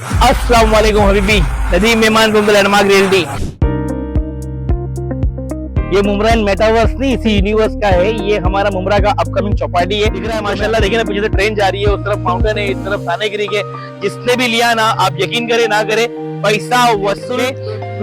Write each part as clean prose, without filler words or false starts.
अस्सलाम वालेकुम हबीबी, नदीम मेहमान फ्रॉम द लैंडमार्क रियल्टी। ये मुमरा मेटावर्स नहीं, इसी यूनिवर्स का है। ये हमारा मुमरा का अपकमिंग चौपाटी है। दिख रहा है माशाल्लाह, देखिए ना पीछे से ट्रेन जा रही है, उस तरफ माउंटेन है, इस तरफ थानेगिरी के। जिसने भी लिया ना, आप यकीन करें ना करें, पैसा वसूल।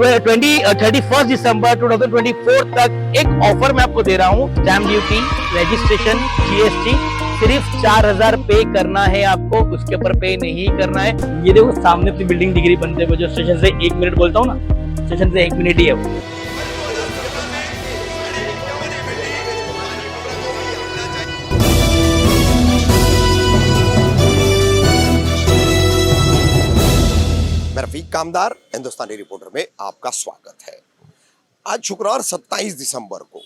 31 दिसंबर 2024 तक एक ऑफर मैं आपको दे रहा हूँ। स्टैम्प ड्यूटी, रजिस्ट्रेशन, जीएसटी सिर्फ 4000 पे करना है आपको, उसके ऊपर पे नहीं करना है। ये देखो सामने अपनी बिल्डिंग दिख रही बनते हुए, जो स्टेशन से 1 मिनट बोलता हूँ ना, स्टेशन से 1 मिनट ही है वो। मैं रफीक कामदार, हिंदुस्तानी रिपोर्टर में आपका स्वागत है। आज शुक्रवार 27 दिसंबर को,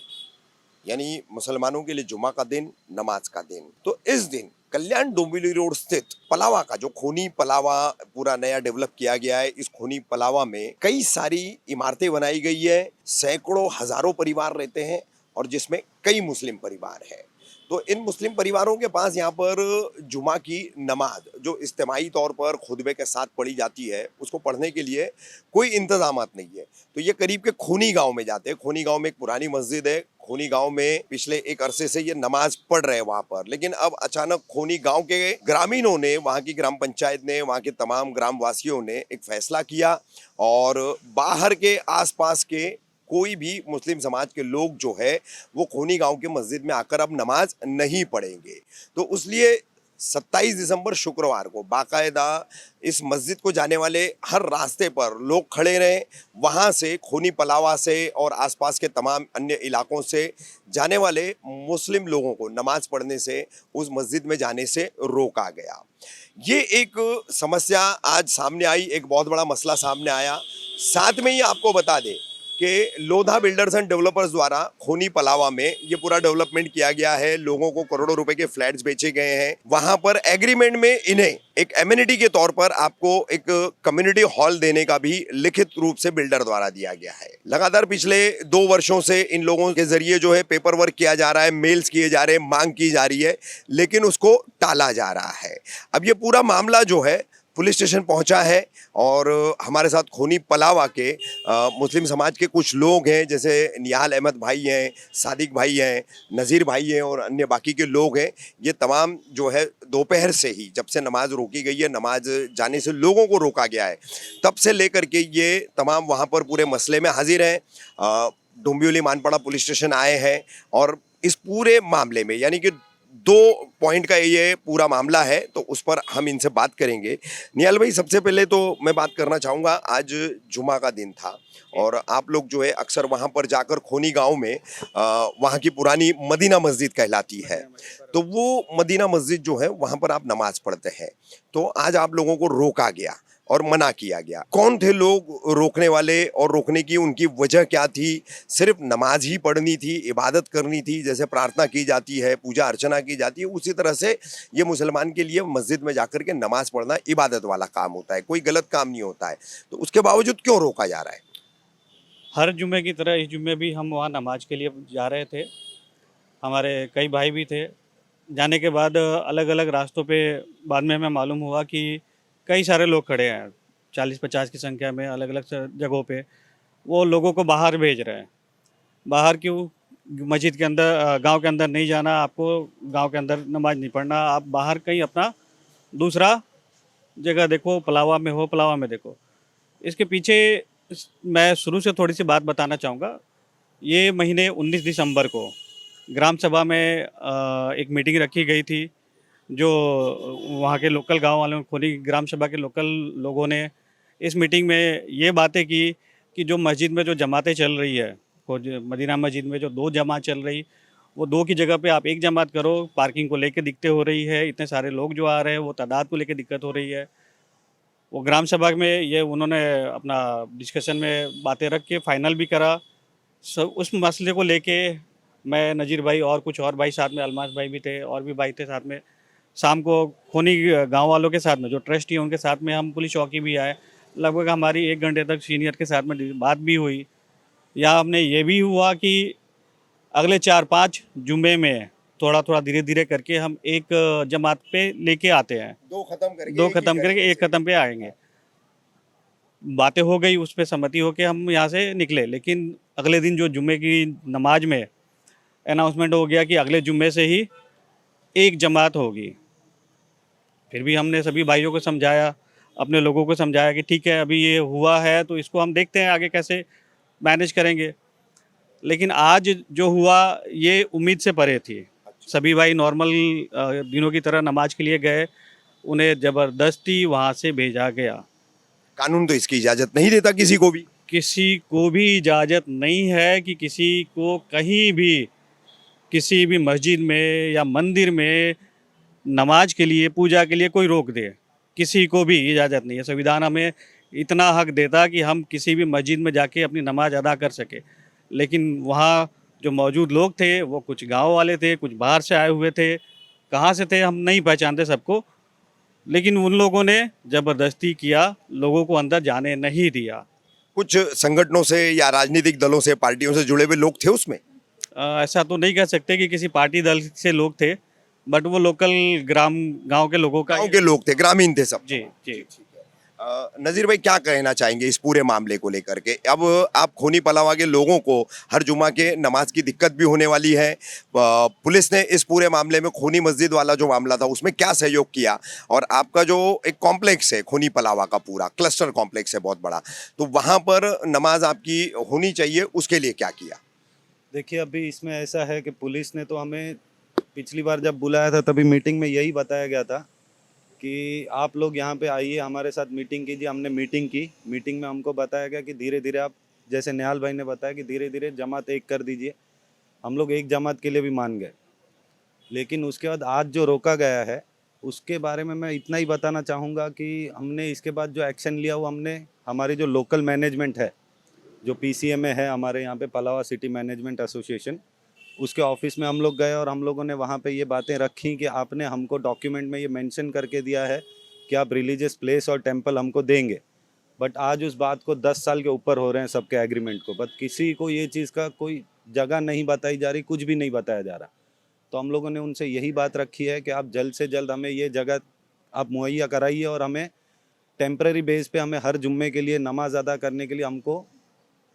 यानी मुसलमानों के लिए जुमा का दिन, नमाज का दिन। तो इस दिन कल्याण डोंबिवली रोड स्थित पलावा का जो खूनी पलावा पूरा नया डेवलप किया गया है, इस खूनी पलावा में कई सारी इमारतें बनाई गई है। सैकड़ों हजारों परिवार रहते हैं और जिसमें कई मुस्लिम परिवार है। तो इन मुस्लिम परिवारों के पास यहाँ पर जुमा की नमाज जो इज्तिमाई तौर पर खुतबे के साथ पढ़ी जाती है, उसको पढ़ने के लिए कोई इंतजामात नहीं है। तो ये करीब के खूनी गांव में जाते हैं। खूनी गांव में एक पुरानी मस्जिद है। खूनी गांव में पिछले एक अरसे से ये नमाज पढ़ रहे हैं वहां पर, लेकिन अब अचानक खूनी गांव के ग्रामीणों ने, वहां की ग्राम पंचायत ने, वहां के तमाम ग्रामवासियों ने एक फैसला किया और बाहर के आसपास के कोई भी मुस्लिम समाज के लोग जो है वो खूनी गांव के मस्जिद में आकर अब नमाज नहीं पढ़ेंगे। तो उसलिए 27 दिसंबर शुक्रवार को बाकायदा इस मस्जिद को जाने वाले हर रास्ते पर लोग खड़े रहे। वहाँ से खूनी पलावा से और आसपास के तमाम अन्य इलाकों से जाने वाले मुस्लिम लोगों को नमाज पढ़ने से, उस मस्जिद में जाने से रोका गया। ये एक समस्या आज सामने आई, एक बहुत बड़ा मसला सामने आया। साथ में ही आपको बता दें कि लोधा बिल्डर्स एंड डेवलपर्स द्वारा खूनी पलावा में ये पूरा डेवलपमेंट किया गया है। लोगों को करोड़ों रुपए के फ्लैट्स बेचे गए हैं। वहां पर एग्रीमेंट में इन्हें एक एमिनिटी के तौर पर आपको एक कम्युनिटी हॉल देने का भी लिखित रूप से बिल्डर द्वारा दिया गया है। लगातार पिछले 2 वर्षों से इन लोगों के जरिए जो है पेपर वर्क किया जा रहा है, मेल्स किए जा रहे हैं, मांग की जा रही है, लेकिन उसको टाला जा रहा है। अब ये पूरा मामला जो है पुलिस स्टेशन पहुंचा है और हमारे साथ खूनी पलावा के मुस्लिम समाज के कुछ लोग हैं, जैसे निहाल अहमद भाई हैं, सादिक भाई हैं, नज़ीर भाई हैं और अन्य बाकी के लोग हैं। ये तमाम जो है दोपहर से ही, जब से नमाज रोकी गई है, नमाज जाने से लोगों को रोका गया है, तब से लेकर के ये तमाम वहाँ पर पूरे मसले में हाजिर हैं। डोंबिवली मानपड़ा पुलिस स्टेशन आए हैं और इस पूरे मामले में, यानी कि 2 पॉइंट का ये पूरा मामला है, तो उस पर हम इनसे बात करेंगे। निहाल भाई, सबसे पहले तो मैं बात करना चाहूँगा, आज जुमा का दिन था और आप लोग जो है अक्सर वहाँ पर जाकर खूनी गांव में वहाँ की पुरानी मदीना मस्जिद कहलाती है, तो वो मदीना मस्जिद जो है वहाँ पर आप नमाज पढ़ते हैं। तो आज आप लोगों को रोका गया और मना किया गया। कौन थे लोग रोकने वाले और रोकने की उनकी वजह क्या थी? सिर्फ नमाज ही पढ़नी थी, इबादत करनी थी, जैसे प्रार्थना की जाती है, पूजा अर्चना की जाती है, उसी तरह से ये मुसलमान के लिए मस्जिद में जाकर के नमाज पढ़ना इबादत वाला काम होता है, कोई गलत काम नहीं होता है। तो उसके बावजूद क्यों रोका जा रहा है? हर जुम्मे की तरह इस जुम्मे भी हम वहाँ नमाज के लिए जा रहे थे। हमारे कई भाई भी थे। जाने के बाद अलग अलग रास्तों पे बाद में हमें मालूम हुआ कि कई सारे लोग खड़े हैं, 40-50 की संख्या में अलग अलग जगहों पे। वो लोगों को बाहर भेज रहे हैं। बाहर क्यों? मस्जिद के अंदर, गांव के अंदर नहीं जाना आपको, गांव के अंदर नमाज नहीं पढ़ना, आप बाहर कहीं अपना दूसरा जगह देखो, पलावा में हो, पलावा में देखो। इसके पीछे मैं शुरू से थोड़ी सी बात बताना चाहूँगा। ये महीने 19 दिसंबर को ग्राम सभा में एक मीटिंग रखी गई थी, जो वहाँ के लोकल गांव वालों, खुली ग्राम सभा के लोकल लोगों ने इस मीटिंग में ये बातें की कि जो मस्जिद में जो जमातें चल रही है, वो मदीना मस्जिद में जो 2 जमात चल रही, वो 2 की जगह पे आप 1 जमात करो। पार्किंग को लेकर दिक्कतें हो रही है, इतने सारे लोग जो आ रहे हैं, वो तादाद को लेकर दिक्कत हो रही है। वो ग्राम सभा में ये उन्होंने अपना डिस्कशन में बातें रख के फाइनल भी करा। सब उस मसले को लेके मैं, नज़ीर भाई और कुछ और भाई साथ में, अलमास भाई भी थे और भी भाई थे साथ में, शाम को खूनी गांव वालों के साथ में, जो ट्रस्टी हैं उनके साथ में, हम पुलिस चौकी भी आए। लगभग हमारी 1 घंटे तक सीनियर के साथ में बात भी हुई। या हमने ये भी हुआ कि अगले 4-5 जुम्मे में थोड़ा थोड़ा धीरे धीरे करके हम एक जमात पे लेके आते हैं। 2 खत्म करके 2 एक ही ख़त्म करके जगह 1 से। ख़त्म पे आएंगे। बातें हो गई, उस पर सहमति हो के हम यहाँ से निकले। लेकिन अगले दिन जो जुम्मे की नमाज में अनाउंसमेंट हो गया कि अगले जुम्मे से ही एक जमात होगी। फिर भी हमने सभी भाइयों को समझाया, अपने लोगों को समझाया कि ठीक है, अभी ये हुआ है तो इसको हम देखते हैं आगे कैसे मैनेज करेंगे। लेकिन आज जो हुआ ये उम्मीद से परे थी। सभी भाई नॉर्मल दिनों की तरह नमाज के लिए गए, उन्हें ज़बरदस्ती वहाँ से भेजा गया। कानून तो इसकी इजाजत नहीं देता किसी को भी। किसी को भी इजाज़त नहीं है कि किसी को कहीं भी किसी भी मस्जिद में या मंदिर में नमाज के लिए, पूजा के लिए कोई रोक दे। किसी को भी इजाज़त नहीं है। संविधान हमें इतना हक देता कि हम किसी भी मस्जिद में जाके अपनी नमाज अदा कर सके। लेकिन वहाँ जो मौजूद लोग थे वो कुछ गांव वाले थे, कुछ बाहर से आए हुए थे। कहाँ से थे हम नहीं पहचानते सबको, लेकिन उन लोगों ने ज़बरदस्ती किया, लोगों को अंदर जाने नहीं दिया। कुछ संगठनों से या राजनीतिक दलों से, पार्टियों से जुड़े हुए लोग थे उसमें? ऐसा तो नहीं कह सकते कि किसी पार्टी दल से लोग थे, बट वो लोकल गांव के लोगों का गांव के लोग थे, ग्रामीण थे सब। जी जी। नजीर भाई क्या कहना चाहेंगे इस पूरे मामले को लेकर के? अब आप खोनी पलावा के लोगों को हर जुमा के नमाज की दिक्कत भी होने वाली है। पुलिस ने इस पूरे मामले में खोनी मस्जिद वाला जो मामला था उसमें क्या सहयोग किया, और आपका जो एक कॉम्प्लेक्स है खोनी पलावा का, पूरा क्लस्टर कॉम्प्लेक्स है बहुत बड़ा, तो वहाँ पर नमाज आपकी होनी चाहिए, उसके लिए क्या किया? देखिए, अभी इसमें ऐसा है कि पुलिस ने तो हमें पिछली बार जब बुलाया था तभी मीटिंग में यही बताया गया था कि आप लोग यहाँ पे आइए, हमारे साथ मीटिंग कीजिए। हमने मीटिंग की। मीटिंग में हमको बताया गया कि धीरे धीरे आप, जैसे निहाल भाई ने बताया कि धीरे धीरे जमात एक कर दीजिए। हम लोग एक जमात के लिए भी मान गए। लेकिन उसके बाद आज जो रोका गया है उसके बारे में मैं इतना ही बताना चाहूँगा कि हमने इसके बाद जो एक्शन लिया वो हमने, हमारी जो लोकल मैनेजमेंट है, जो PCMA है हमारे यहाँ पे, पलावा सिटी मैनेजमेंट एसोसिएशन, उसके ऑफिस में हम लोग गए और हम लोगों ने वहाँ पे ये बातें रखी कि आपने हमको डॉक्यूमेंट में ये मेंशन करके दिया है कि आप रिलीजियस प्लेस और टेंपल हमको देंगे, बट आज उस बात को 10 साल के ऊपर हो रहे हैं सबके एग्रीमेंट को, बट किसी को ये चीज़ का कोई जगह नहीं बताई जा रही, कुछ भी नहीं बताया जा रहा। तो हम लोगों ने उनसे यही बात रखी है कि आप जल्द से जल्द हमें ये जगह आप मुहैया कराइए और हमें टेम्पररी बेस पे हमें हर जुम्मे के लिए नमाज अदा करने के लिए हमको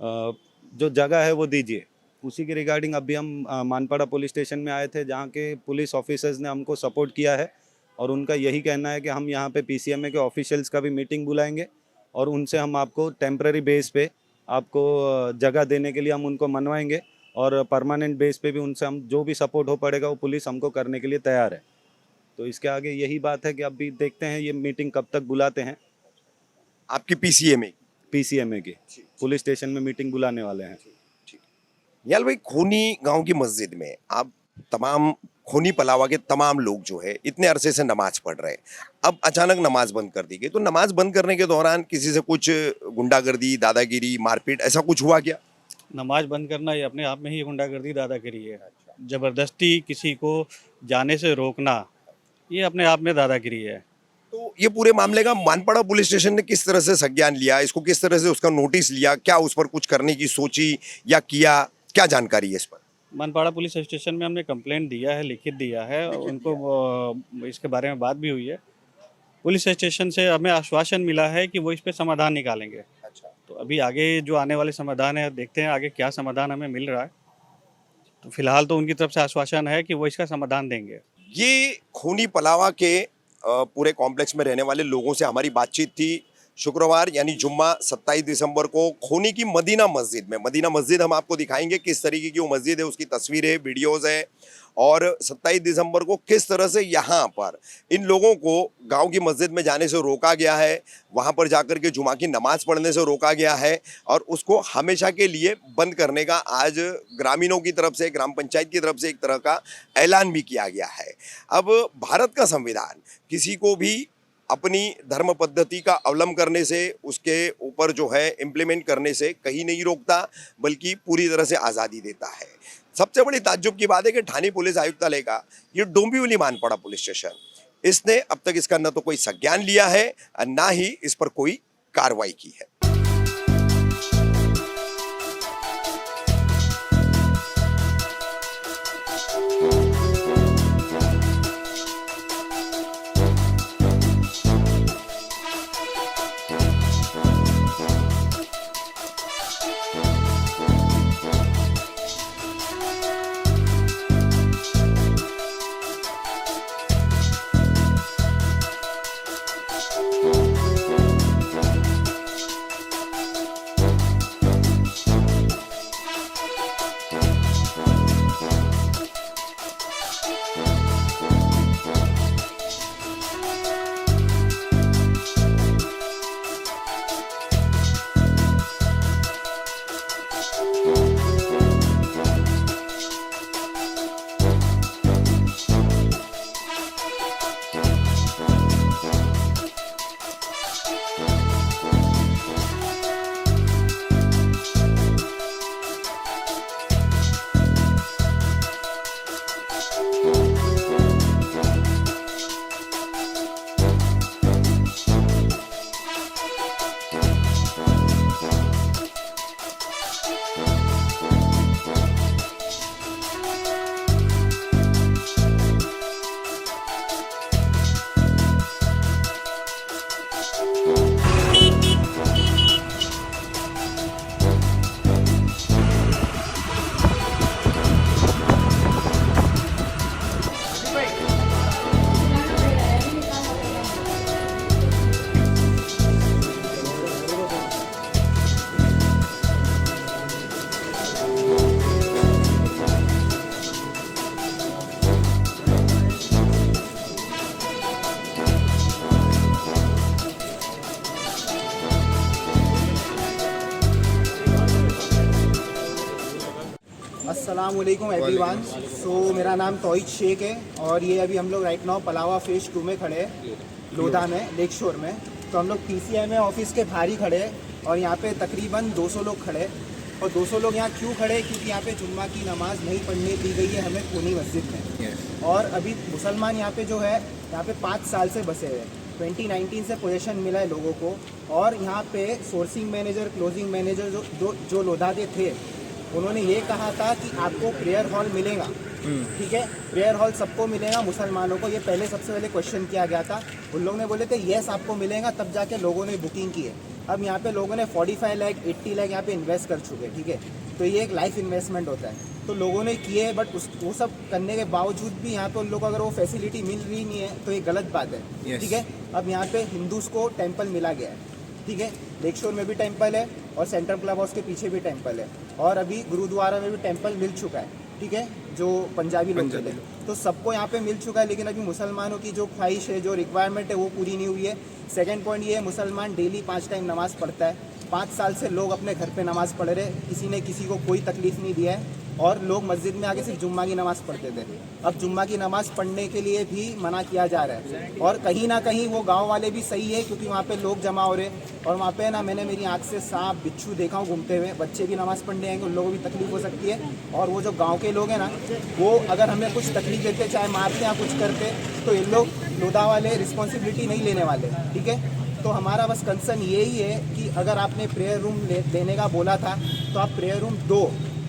जो जगह है वो दीजिए। उसी के रिगार्डिंग अभी हम मानपाड़ा पुलिस स्टेशन में आए थे, जहाँ के पुलिस ऑफिसर्स ने हमको सपोर्ट किया है और उनका यही कहना है कि हम यहाँ पे PCMA के ऑफिशियल्स का भी मीटिंग बुलाएंगे और उनसे हम आपको टेम्पररी बेस पे आपको जगह देने के लिए हम उनको मनवाएंगे, और परमानेंट बेस पे भी उनसे हम जो भी सपोर्ट हो पड़ेगा वो पुलिस हमको करने के लिए तैयार है। तो इसके आगे यही बात है कि अभी देखते हैं ये मीटिंग कब तक बुलाते हैं। आपकी PCMA की पुलिस स्टेशन में मीटिंग बुलाने वाले हैं। याल भाई, खोनी गांव की मस्जिद में आप तमाम खोनी पलावा के तमाम लोग जो है इतने अरसे से नमाज पढ़ रहे हैं, अब अचानक नमाज बंद कर दी गई, तो नमाज बंद करने के दौरान किसी से कुछ गुंडागर्दी, दादागिरी, मारपीट ऐसा कुछ हुआ क्या? नमाज बंद करना ये अपने आप में ही गुंडागर्दी, दादागिरी है। ज़बरदस्ती किसी को जाने से रोकना ये अपने आप में दादागिरी है। तो ये पूरे मामले का मानपाड़ा पुलिस स्टेशन ने किस तरह से संज्ञान लिया, इसको किस तरह से उसका नोटिस लिया, क्या उस पर कुछ करने की सोची या किया, क्या जानकारी है इस पर? मानपाड़ा पुलिस स्टेशन में हमने कंप्लेंट दिया है, लिखित दिया है, उनको इसके बारे में बात भी हुई है। पुलिस स्टेशन से हमें आश्वासन मिला है कि वो इस पे समाधान निकालेंगे। अच्छा, तो अभी आगे जो आने वाले समाधान है, देखते हैं आगे क्या समाधान हमें मिल रहा है। तो फिलहाल तो उनकी तरफ से आश्वासन है कि वो इसका समाधान देंगे। ये खोनी पलावा के पूरे कॉम्प्लेक्स में रहने वाले लोगों से हमारी बातचीत थी। शुक्रवार यानी जुम्मा 27 दिसंबर को खोनी की मदीना मस्जिद में, मदीना मस्जिद हम आपको दिखाएंगे किस तरीके की वो मस्जिद है, उसकी तस्वीरें, वीडियोज़ है, और 27 दिसंबर को किस तरह से यहाँ पर इन लोगों को गांव की मस्जिद में जाने से रोका गया है, वहाँ पर जाकर के जुमा की नमाज़ पढ़ने से रोका गया है, और उसको हमेशा के लिए बंद करने का आज ग्रामीणों की तरफ से, ग्राम पंचायत की तरफ से एक तरह का ऐलान भी किया गया है। अब भारत का संविधान किसी को भी अपनी धर्म पद्धति का अवलंबन करने से, उसके ऊपर जो है इम्प्लीमेंट करने से कहीं नहीं रोकता, बल्कि पूरी तरह से आज़ादी देता है। सबसे बड़ी ताज्जुब की बात है कि ठाणे पुलिस आयुक्तालय का ये डोंबिवली मानपाड़ा पुलिस स्टेशन, इसने अब तक इसका न तो कोई संज्ञान लिया है और ना ही इस पर कोई कार्रवाई की है। अस्सलाम वालेकुम एवरीवन। सो मेरा नाम तौहीद शेख है और ये अभी हम लोग राइट नाउ पलावा फेज 2 में खड़े हैं, लोधा में, लेक शोर में। तो हम लोग PCI में ऑफिस के बाहर ही खड़े हैं और यहाँ पे तकरीबन 200 लोग खड़े हैं। और 200 लोग यहाँ क्यों खड़े हैं? क्योंकि यहाँ पे जुम्मा की नमाज़ नहीं पढ़ने दी गई है हमें खूनी मस्जिद में। और अभी मुसलमान यहाँ पे जो है, यहाँ पे 5 साल से बसे हुए हैं। 2019 से पोजीशन मिला है लोगों को। और यहाँ पे सोर्सिंग मैनेजर, क्लोजिंग मैनेजर जो लोधा के थे, उन्होंने ये कहा था कि आपको प्रेयर हॉल मिलेगा, ठीक है, प्रेयर हॉल सबको मिलेगा मुसलमानों को। ये पहले सबसे पहले क्वेश्चन किया गया था। उन लोगों ने बोले थे यस आपको मिलेगा, तब जाके लोगों ने बुकिंग की है। अब यहाँ पे लोगों ने 45 लाख 80 लाख यहाँ पे इन्वेस्ट कर चुके हैं, ठीक है। तो ये एक लाइफ इन्वेस्टमेंट होता है, तो लोगों ने किए। बट वो सब करने के बावजूद भी यहाँ पे उन लोगों को अगर वो फैसिलिटी मिल रही नहीं है तो ये गलत बात है, ठीक है। अब यहाँ पे हिंदूज को टेम्पल मिला गया है, ठीक है। लेक शोर में भी टेम्पल है और सेंट्रल क्लब हाउस के पीछे भी टेम्पल है और अभी गुरुद्वारा में भी टेम्पल मिल चुका है, ठीक है, जो पंजाबी लोग थे। तो सबको यहाँ पे मिल चुका है, लेकिन अभी मुसलमानों की जो ख्वाहिश है, जो रिक्वायरमेंट है, वो पूरी नहीं हुई है। सेकंड पॉइंट ये है, मुसलमान डेली 5 टाइम नमाज़ पढ़ता है। 5 साल से लोग अपने घर पे नमाज़ पढ़ रहे, किसी ने किसी को कोई तकलीफ़ नहीं दिया है। और लोग मस्जिद में आके सिर्फ जुम्मा की नमाज़ पढ़ते थे। अब जुम्मा की नमाज़ पढ़ने के लिए भी मना किया जा रहा है। और कहीं ना कहीं वो गांव वाले भी सही है, क्योंकि वहाँ पे लोग जमा हो रहे हैं और वहाँ पे ना मैंने मेरी आँख से सांप बिच्छू देखा हूँ घूमते हुए। बच्चे भी नमाज़ पढ़ने आएंगे, उन लोगों को भी तकलीफ़ हो सकती है। और वो जो गाँव के लोग हैं ना, वो अगर हमें कुछ तकलीफ़ देते, चाहे मारते या कुछ करते, तो इन लोग लोधा वाले रिस्पॉन्सिबिलिटी नहीं लेने वाले, ठीक है। तो हमारा बस कंसर्न यही है कि अगर आपने प्रेयर रूम देने का बोला था तो आप प्रेयर रूम दो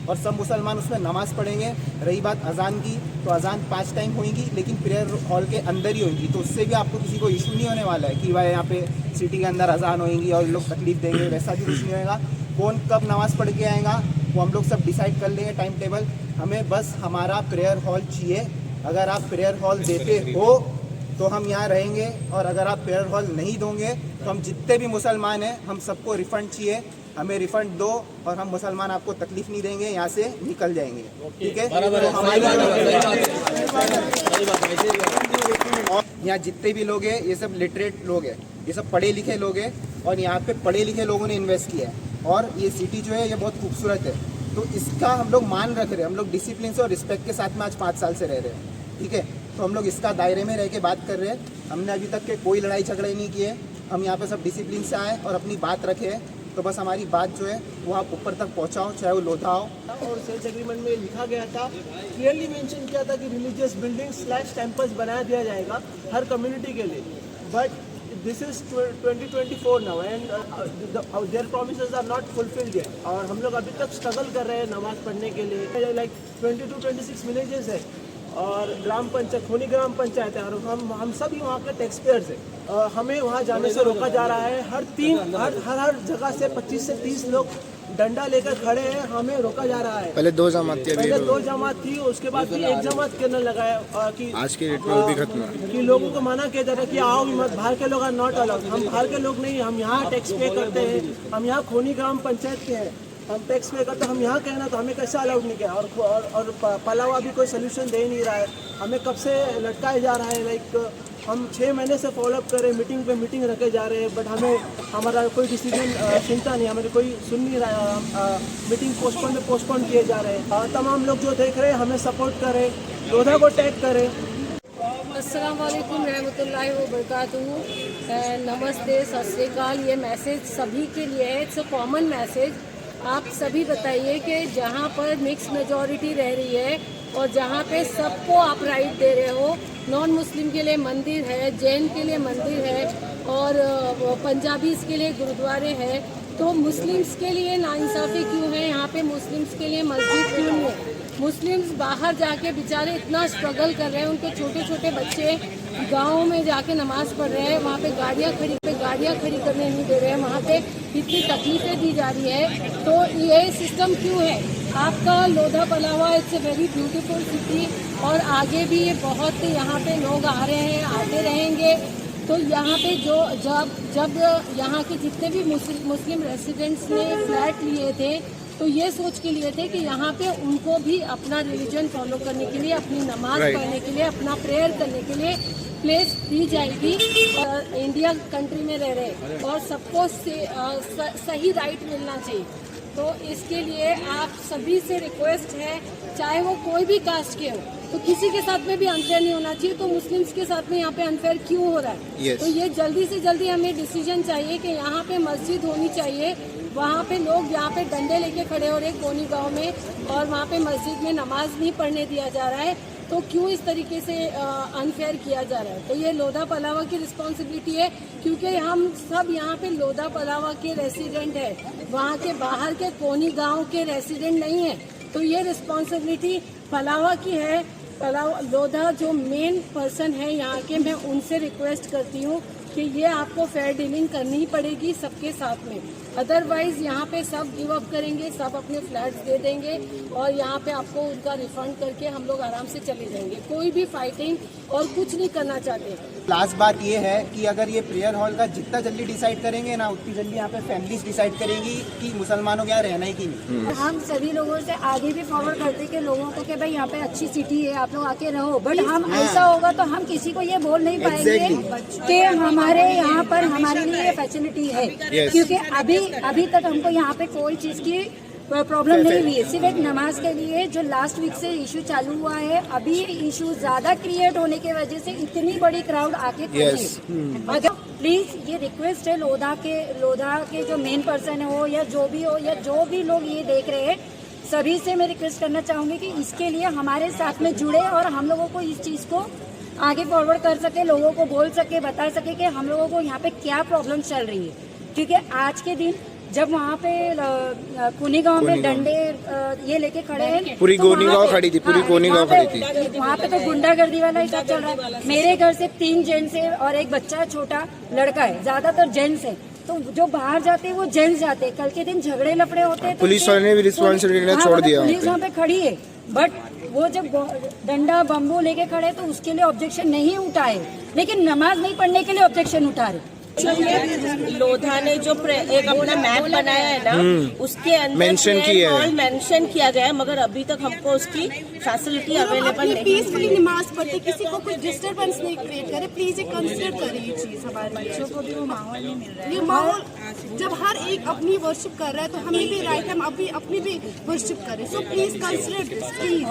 और सब मुसलमान उसमें नमाज़ पढ़ेंगे। रही बात अजान की, तो अजान 5 टाइम होगी, लेकिन प्रेयर हॉल के अंदर ही होगी। तो उससे भी आपको किसी को इशू नहीं होने वाला है कि भाई यहाँ पे सिटी के अंदर अजान होगी और लोग तकलीफ देंगे, वैसा भी कुछ नहीं होगा। कौन कब नमाज़ पढ़ के आएगा वो हम लोग सब डिसाइड कर लेंगे, टाइम टेबल। हमें बस हमारा प्रेयर हॉल चाहिए। अगर आप प्रेयर हॉल देते हो तो हम यहाँ रहेंगे, और अगर आप प्रेयर हॉल नहीं दोगे तो हम जितने भी मुसलमान हैं, हम सबको रिफ़ंड चाहिए। हमें रिफंड दो और हम मुसलमान आपको तकलीफ नहीं देंगे, यहाँ से निकल जाएंगे, ठीक है। तो हमारी और यहाँ जितने भी लोग हैं ये सब लिटरेट लोग हैं, ये सब पढ़े लिखे लोग हैं और यहाँ पे पढ़े लिखे लोगों ने इन्वेस्ट किया है। और ये सिटी जो है ये बहुत खूबसूरत है, तो इसका हम लोग मान रख रहे हैं। हम लोग डिसिप्लिन से और रिस्पेक्ट के साथ में आज 5 साल से रह रहे हैं, ठीक है। तो हम लोग इसका दायरे में रह के बात कर रहे हैं। हमने अभी तक के कोई लड़ाई झगड़े नहीं किए। हम यहाँ पे सब डिसिप्लिन से आए और अपनी बात रखे। तो बस हमारी बात जो है वो आप ऊपर तक पहुँचाओ, चाहे वो लोधा हो। और सेल्स एग्रीमेंट में लिखा गया था, क्लियरली मेंशन किया था कि रिलीजियस बिल्डिंग्स / टेम्पल्स बनाया दिया जाएगा हर कम्युनिटी के लिए। But this is 2024 now and their promises are not fulfilled yet. और हम लोग अभी तक स्ट्रगल कर रहे हैं नमाज पढ़ने के लिए। लाइक 22-26 विलेजेस है और ग्राम पंचायत, खूनी ग्राम पंचायत है, और हम सभी वहाँ के टैक्स पेयर्स हैं। हमें वहाँ जाने से रोका जा रहा है। हर जगह से 25 से 30 लोग डंडा लेकर खड़े हैं, हमें रोका जा रहा है। पहले 2 जमात थी, पहले 2 जमात थी, उसके बाद फिर 1 जमात करने लगाया कि आज की डेट में वो भी खत्म है कि लोगों को मना किया जा रहा है कि आओ मत, बाहर के लोग आर नॉट अलाउड। हम बाहर के लोग नहीं, हम यहाँ टैक्स पे करते हैं, हम यहाँ खूनी ग्राम पंचायत के हैं, हम टैक्स पे करते, हम यहाँ कहना तो हमें कैसे अलाउड नहीं किया। और पलावा भी कोई सोल्यूशन दे नहीं रहा है, हमें कब से लटकाया जा रहा है। लाइक हम 6 महीने से फॉलोअप कर रहे हैं, मीटिंग पे मीटिंग रखे जा रहे हैं, बट हमें हमारा कोई डिसीजन चिंता नहीं, हमें कोई सुन नहीं रहा है। मीटिंग पोस्टपोन किए जा रहे हैं। तमाम लोग जो देख रहे हैं हमें सपोर्ट करें, लोधा को टैग करें। अस्सलाम वालेकुम रहमतुल्लाहि व बरकातुहू। नमस्ते, सत श्री अकाल। ये मैसेज सभी के लिए है, इट्स अ कॉमन मैसेज। आप सभी बताइए कि जहाँ पर मिक्स मेजॉरिटी रह रही है और जहाँ पे सबको आप राइट दे रहे हो, नॉन मुस्लिम के लिए मंदिर है, जैन के लिए मंदिर है और पंजाबीज़ के लिए गुरुद्वारे हैं, तो मुस्लिम्स के लिए नाइंसाफ़ी क्यों है? यहाँ पे मुस्लिम्स के लिए मस्जिद क्यों नहीं है? मुस्लिम्स बाहर जाके बेचारे इतना स्ट्रगल कर रहे हैं, उनके छोटे छोटे बच्चे गाँव में जाके नमाज़ पढ़ रहे हैं, वहाँ पे गाड़ियाँ खड़ी करने नहीं दे रहे हैं, वहाँ पे इतनी तकलीफ़ें दी जा रही है। तो ये सिस्टम क्यों है? आपका Lodha Pallava it's a very beautiful city और आगे भी ये बहुत यहाँ पे लोग आ रहे हैं, आते रहेंगे। तो यहाँ पे जब यहाँ के जितने भी मुस्लिम रेसिडेंट्स ने फ्लैट लिए थे तो ये सोच के लिए थे कि यहाँ पे उनको भी अपना रिलीजन फॉलो करने के लिए, अपनी नमाज पढ़ने के लिए, अपना प्रेयर करने के लिए प्लेस दी जाएगी। इंडिया कंट्री में रह रहे और सबको सही राइट मिलना चाहिए। तो इसके लिए आप सभी से रिक्वेस्ट है, चाहे वो कोई भी कास्ट के हो, तो किसी के साथ में भी अनफेयर नहीं होना चाहिए। तो मुस्लिम्स के साथ में यहाँ पे अनफेयर क्यों हो रहा है? तो ये जल्दी से जल्दी हमें डिसीजन चाहिए कि यहाँ पे मस्जिद होनी चाहिए, वहाँ पे लोग यहाँ पे डंडे लेके खड़े हो रहे कोनी गांव में, और वहाँ पे मस्जिद में नमाज नहीं पढ़ने दिया जा रहा है। तो क्यों इस तरीके से अनफेयर किया जा रहा है? तो ये लोधा पलावा की रिस्पॉन्सिबिलिटी है, क्योंकि हम सब यहाँ पे लोधा पलावा के रेसिडेंट है, वहाँ के बाहर के कोनी गांव के रेसिडेंट नहीं है। तो ये रिस्पॉन्सिबिलिटी पलावा की है। पलावा लोधा जो मेन पर्सन है यहाँ के, मैं उनसे रिक्वेस्ट करती हूँ कि ये आपको फेयर डीलिंग करनी ही पड़ेगी सबके साथ में, अदरवाइज यहाँ पे सब गिव अप करेंगे, सब अपने फ्लैट्स दे देंगे और यहाँ पे आपको उनका रिफंड करके हम लोग आराम से चले जाएंगे। कोई भी फाइटिंग और कुछ नहीं करना चाहते। लास्ट बात ये है कि अगर ये प्रेयर हॉल का जितना जल्दी डिसाइड करेंगे ना, उतनी जल्दी यहाँ पे फैमिलीज डिसाइड करेंगी कि मुसलमानों के यहाँ रहना ही कि नहीं। हम सभी लोगों से आगे भी फॉरवर्ड करते कि लोगों को कि भाई यहाँ पे अच्छी सिटी है, आप लोग आके रहो, बट हम ऐसा होगा तो हम किसी को ये बोल नहीं पाएंगे कि हमारे यहाँ पर हमारे लिए फैसिलिटी है, क्योंकि अभी तक हमको यहाँ पे कोई चीज की प्रॉब्लम नहीं हुई है। सिर्फ एक नमाज के लिए जो लास्ट वीक से इशू चालू हुआ है, अभी इशू ज्यादा क्रिएट होने की वजह से इतनी बड़ी क्राउड आके खड़ी है। अगर प्लीज ये रिक्वेस्ट है लोधा के जो मेन पर्सन हो या जो भी लोग ये देख रहे हैं, सभी से मैं रिक्वेस्ट करना चाहूंगी कि इसके लिए हमारे साथ में जुड़े और हम लोगों को इस चीज को आगे फॉरवर्ड कर सके, लोगों को बोल सके, बता सके कि हम लोगों को यहाँ पे क्या प्रॉब्लम चल रही है। क्योंकि आज के दिन जब वहाँ पे कोनी गांव में डंडे ये लेके खड़े हैं, पूरी कोनी गांव खड़ी थी, पूरी कोनी गांव खड़ी थी। वहाँ पे तो गुंडागर्दी वाला हिसाब चल रहा है। मेरे घर से 3 जेंट्स है और एक बच्चा छोटा लड़का है, ज्यादातर जेंट्स है। तो जो बाहर जाते हैं वो जेंट्स जाते हैं। कल के दिन झगड़े लफड़े होते हैं, पुलिस वाले ने भी रिस्पॉन्सिबिलिटी छोड़ दिया। पुलिस वहाँ पे खड़ी है, बट वो जब डंडा बम्बू लेके खड़े तो उसके लिए ऑब्जेक्शन नहीं उठाए, लेकिन नमाज नहीं पढ़ने के लिए ऑब्जेक्शन उठा रहे। लोधा ने जो एक अपना मैप बनाया है ना, उसके अंदर मेंशन किया गया है, मगर अभी तक हमको उसकी फैसिलिटी अवेलेबल नहीं है। पीसफुली नमाज पढ़ते, किसी को कुछ डिस्टर्बेंस नहीं क्रिएट करे, प्लीज ये कंसिडर करें ये चीज। हमारे बच्चों को भी वो माहौल नहीं मिल रहा है। ये माहौल जब हर एक अपनी वर्शिप कर रहा है तो हमें भी राइट, हम अभी अपनी भी वर्शिप करें। So please consider this please.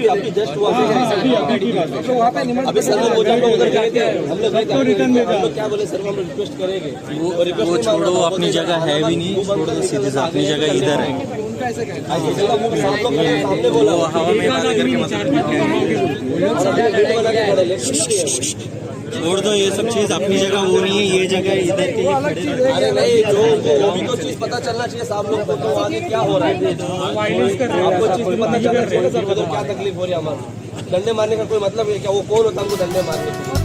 अभी जस्ट हुआ अभी सर लोग उधर गए थे, हम लोग क्या बोले सर, हम रिक्वेस्ट करेंगे वो छोड़ो, अपनी जगह है भी नहीं, छोड़ दो सीधे से, अपनी जगह इधर है। वो हवा में बात करके छोड़ दो, ये सब चीज अपनी जगह वो नहीं है, ये जगह इधर की। अरे नहीं, जो भी तो चीज पता चलना चाहिए सब लोग को, तो आगे क्या हो रहा है आपको चीज पता चलना चाहिए सर, क्या तकलीफ हो रही है हमारी। डंडे मारने का कोई मतलब है क्या? वो कौन होता है हमको डंडे मारने?